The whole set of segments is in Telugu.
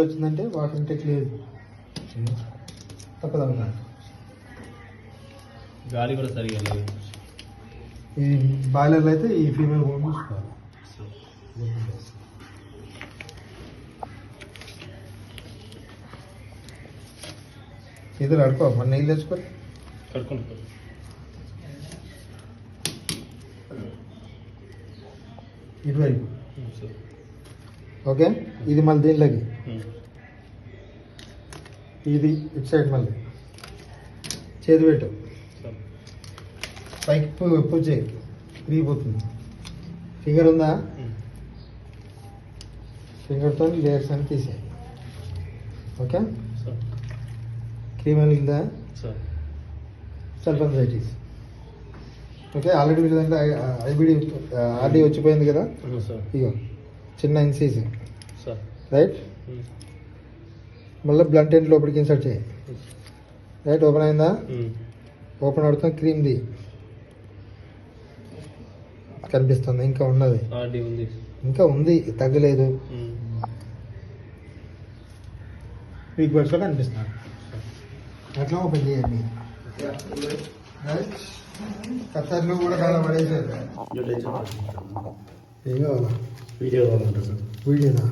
వచ్చిందంటే వాటర్ ఇంటెక్ లేదు తప్పదన్నమాట. గాలి కూడా సరిగా లేదు. ఈ బాయిలర్లో అయితే ఈ ఫీమేల్ కూడా చూసుకోవాలి. ఇది అడుకో మన నీళ్ళు తెచ్చుకొని కడుక్కుంటారు. ఇటువైపు ఓకే. ఇది మళ్ళీ దీనిలోకి ఇది ఇటు సైడ్ మళ్ళీ చేతి పెట్టు పైకి పుష్ చేయి తిరిగిపోతుంది. ఫింగర్ ఉందా? ఫింగర్తో లేయర్స్ అని తీసేయి. ఓకే. క్రీమ్ వెళ్దా సల్ఫన్సైటిస్. ఓకే. ఆల్రెడీ వీళ్ళ దాంట్లో ఐబిడి ఆర్డీ వచ్చిపోయింది కదా. ఇగో చిన్న ఇన్సీజ్ రైట్. మళ్ళీ బ్లంట్ ఎండ్ లోపలికి ఇన్సర్ట్ చేయి. రైట్. ఓపెన్ అయిందా? ఓపెన్ అవుతుంది. క్రీమ్ది కనిపిస్తుంది. ఇంకా ఉన్నది, ఇంకా ఉంది, తగ్గలేదు. వీక్ బర్డ్స్లో కనిపిస్తుంది. అట్లా ఓపెన్ చేయండి. రైట్. కత్తర్లు కూడా చాలా పడేసారు. ఏం కావాలా? వీడియో కావాలంట సార్. వీడియోనా?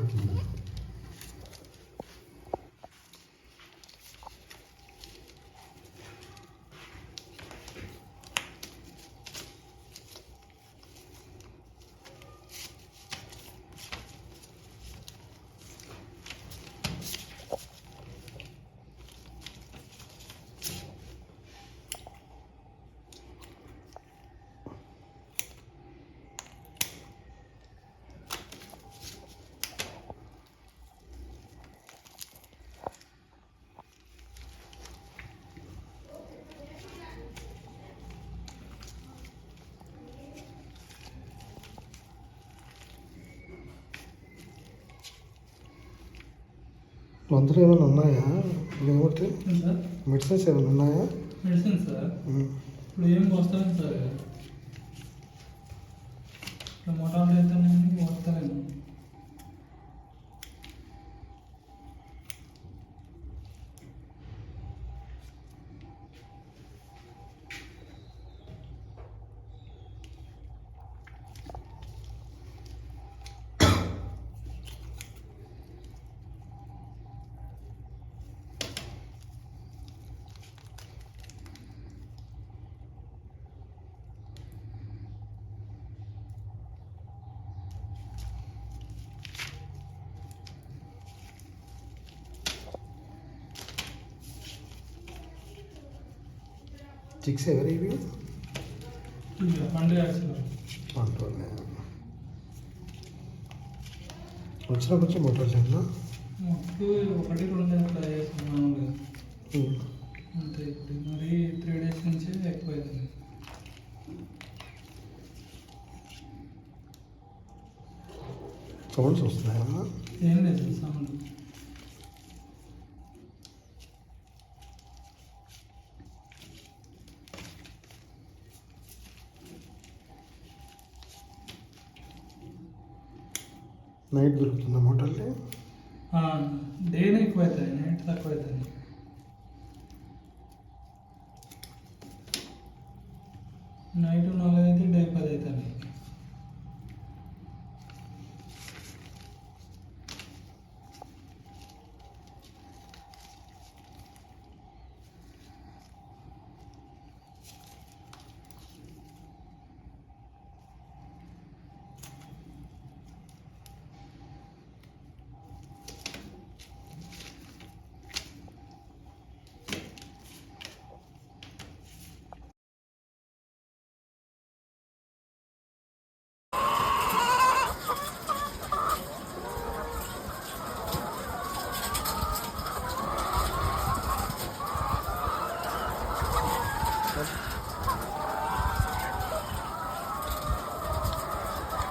మందులు ఏమైనా ఉన్నాయా? లేకపోతే మెడిసిన్స్ ఏమైనా ఉన్నాయా? మెడిసిన్ సార్ ఇప్పుడు ఏం వస్తాను సార్. మొటాలు అయితే వస్తాను. చిక్స్ ఎవరు ఇవి? పండుగ వచ్చిన కొంచెం మొట్టలేనా? ఒకటి 2 నెలలు చేస్తున్నాను అంతే. మరి 3 days నుంచి ఎక్కువైంది. సౌండ్స్ వస్తున్నాయా? ఏం లేదు సౌండ్. నైట్ దొరుకుతుందా మోటార్లే? డేనే ఎక్కువ అవుతాయి, నైట్ తక్కువ అవుతుంది. నైట్ 4 అయితే డే 10 అవుతుంది.